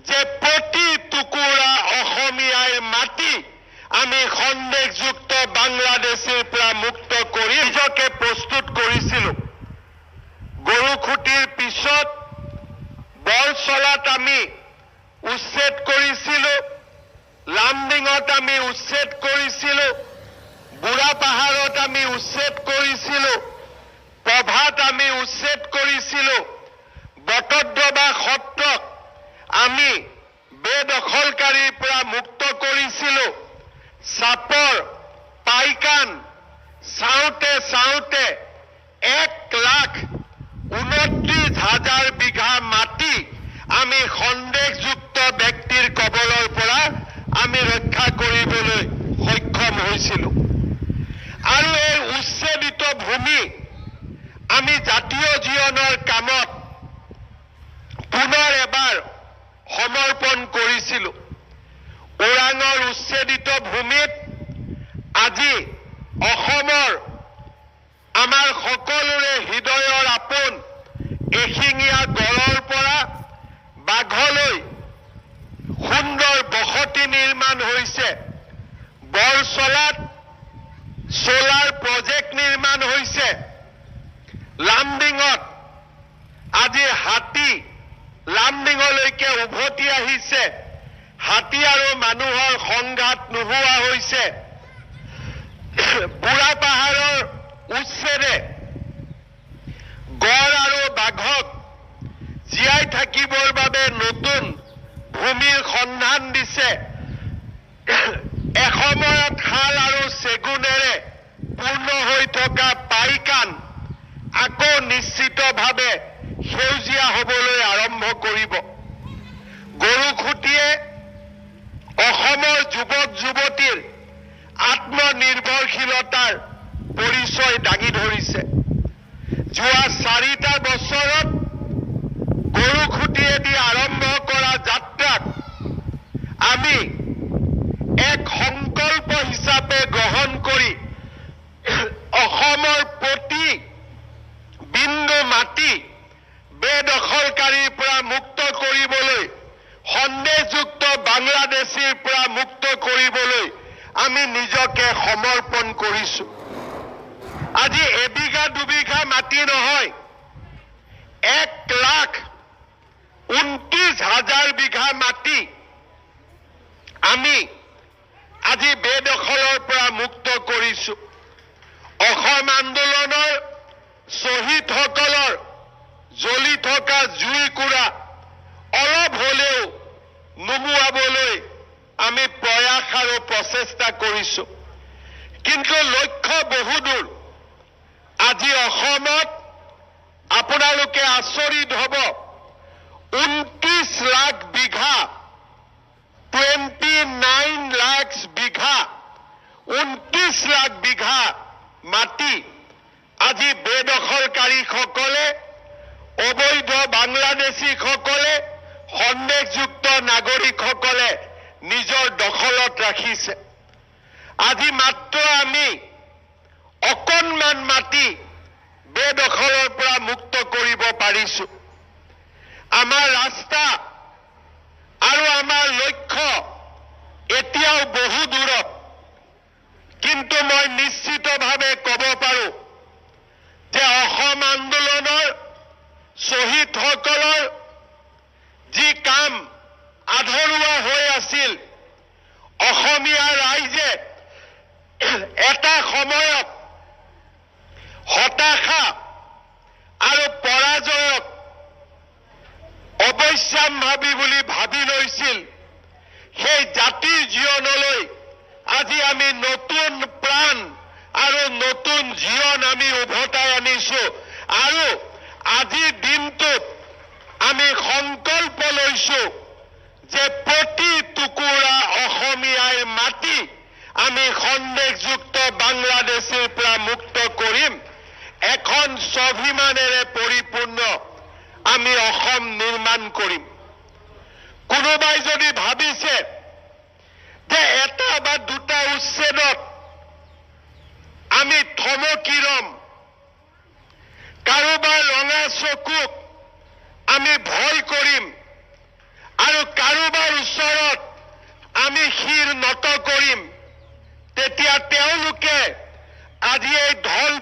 যে প্ৰতি টুকুৰা অসমীয়াৰ মাটি আমি সন্দেহযুক্ত বাংলাদেশীৰ পৰা মুক্ত কৰি নিজকে প্ৰস্তুত কৰিছিলোঁ। গৰুখুটিৰ পিছত বৰচলাত আমি উচ্ছেদ কৰিছিলোঁ, লামডিঙত আমি উচ্ছেদ কৰিছিলোঁ, বুঢ়া পাহাৰত আমি উচ্ছেদ কৰিছিলোঁ, প্ৰভাত আমি উচ্ছেদ কৰিছিলোঁ, বটদ্ৰৱা সত্ৰক আমি বেদখলকাৰীৰ পৰা মুক্ত কৰিছিলোঁ। চাপৰ পাইকান চাওঁতে চাওঁতে 1,29,000 বিঘা মাটি আমি সন্দেহযুক্ত ব্যক্তিৰ কবলৰ পৰা আমি ৰক্ষা কৰিবলৈ সক্ষম হৈছিলোঁ। আৰু এই উচ্ছেদিত ভূমি আমি জাতীয় জীৱনৰ কামত পুনৰ এবাৰ সমৰ্পণ কৰিছিলোঁ। ওৰাঙৰ উচ্ছেদিত ভূমিত আজি অসমৰ আমাৰ সকলোৰে হৃদয়ৰ আপোন এশিঙীয়া গড়ৰ পৰা বাঘলৈ সুন্দৰ বসতি নিৰ্মাণ হৈছে। বৰচলাত সোলাৰ প্ৰজেক্ট নিৰ্মাণ হৈছে। লামডিঙত আজি হাতী লামডিঙলৈকে উভতি আহিছে। হাতী আৰু মানুহৰ সংঘাত নোহোৱা হৈছে। বুঢ়া পাহাৰৰ উচ্ছেদে গড় আৰু বাঘক জীয়াই থাকিবৰ বাবে নতুন ভূমিৰ সন্ধান দিছে। এসময়ত শাল আৰু চেগুনেৰে পূৰ্ণ হৈ থকা পাইকান আকৌ নিশ্চিতভাৱে সেউজীয়া হ'বলৈ আৰম্ভ কৰিব। গৰুখুটিয়ে অসমৰ যুৱক যুৱতীৰ আত্মনিৰ্ভৰশীলতাৰ পৰিচয় দাঙি ধৰিছে। যোৱা 4টা বছৰত গৰুখুটিয়েদি আৰম্ভ কৰা যাত্ৰাক আমি এক সংকল্প হিচাপে গ্ৰহণ কৰি অসমৰ প্ৰতি বিন্দু মাটি বেদখলকাৰীৰ পৰা মুক্ত কৰিবলৈ, সন্দেহযুক্ত বাংলাদেশীৰ পৰা মুক্ত কৰিবলৈ আমি নিজকে সমৰ্পণ কৰিছোঁ। আজি এবিঘা দুবিঘা মাটি নহয়, 1,29,000 বিঘা মাটি আমি আজি বেদখলৰ পৰা মুক্ত কৰিছোঁ। অসম আন্দোলনৰ শ্বহীদসকলৰ জ্বলি থকা জুইকুৰা অলপ হ'লেও নুমুৱাবলৈ আমি প্ৰয়াস আৰু প্ৰচেষ্টা কৰিছোঁ। কিন্তু লক্ষ্য বহুদূৰ। আজি অসমত আপোনালোকে আচৰিত হ'ব, 29 লাখ বিঘা 29 লাখ বিঘা 29 লাখ বিঘা মাটি আজি বেদখলকাৰীসকলে, অবৈধ বাংলাদেশীসকলে, সন্দেহযুক্ত নাগৰিকসকলে নিজৰ দখলত ৰাখিছে। আজি মাত্ৰ আমি অকণমান মাটি বেদখলৰ পৰা মুক্ত কৰিব পাৰিছোঁ। আমাৰ ৰাস্তা আৰু আমাৰ লক্ষ্য এতিয়াও বহু দূৰত। কিন্তু মই নিশ্চিতভাৱে ক'ব পাৰোঁ যে অসম আন্দোলনৰ শ্বহীদসকলৰ যি কাম আধৰুৱা হৈ আছিল, অসমীয়া ৰাইজে এটা সময়ত হতাশা আৰু পৰাজয়ক অৱশ্যম্ভাৱী বুলি ভাবি লৈছিল। সেই জাতিৰ জীৱনলৈ আজি আমি নতুন প্ৰাণ আৰু নতুন জীৱন আমি উভতাই আনিছোঁ। আৰু আজিৰ দিনটোত আমি সংকল্প লৈছোঁ যে প্ৰতি টুকুৰা অসমীয়াৰ মাটি আমি সন্দেহযুক্ত বাংলাদেশীৰ পৰা মুক্ত কৰিম। এখন স্বাভিমানেৰে পৰিপূৰ্ণ আমি অসম নিৰ্মাণ কৰিম। কোনোবাই যদি ভাবিছে যে এটা বা দুটা উচ্ছেদত আমি থমকি ৰম, কাৰোবাৰ ৰঙা চকুক আমি ভয় কৰিম আৰু কাৰো শিৰ নত কৰিম, তেতিয়া তেওঁলোকে আজি এই ধল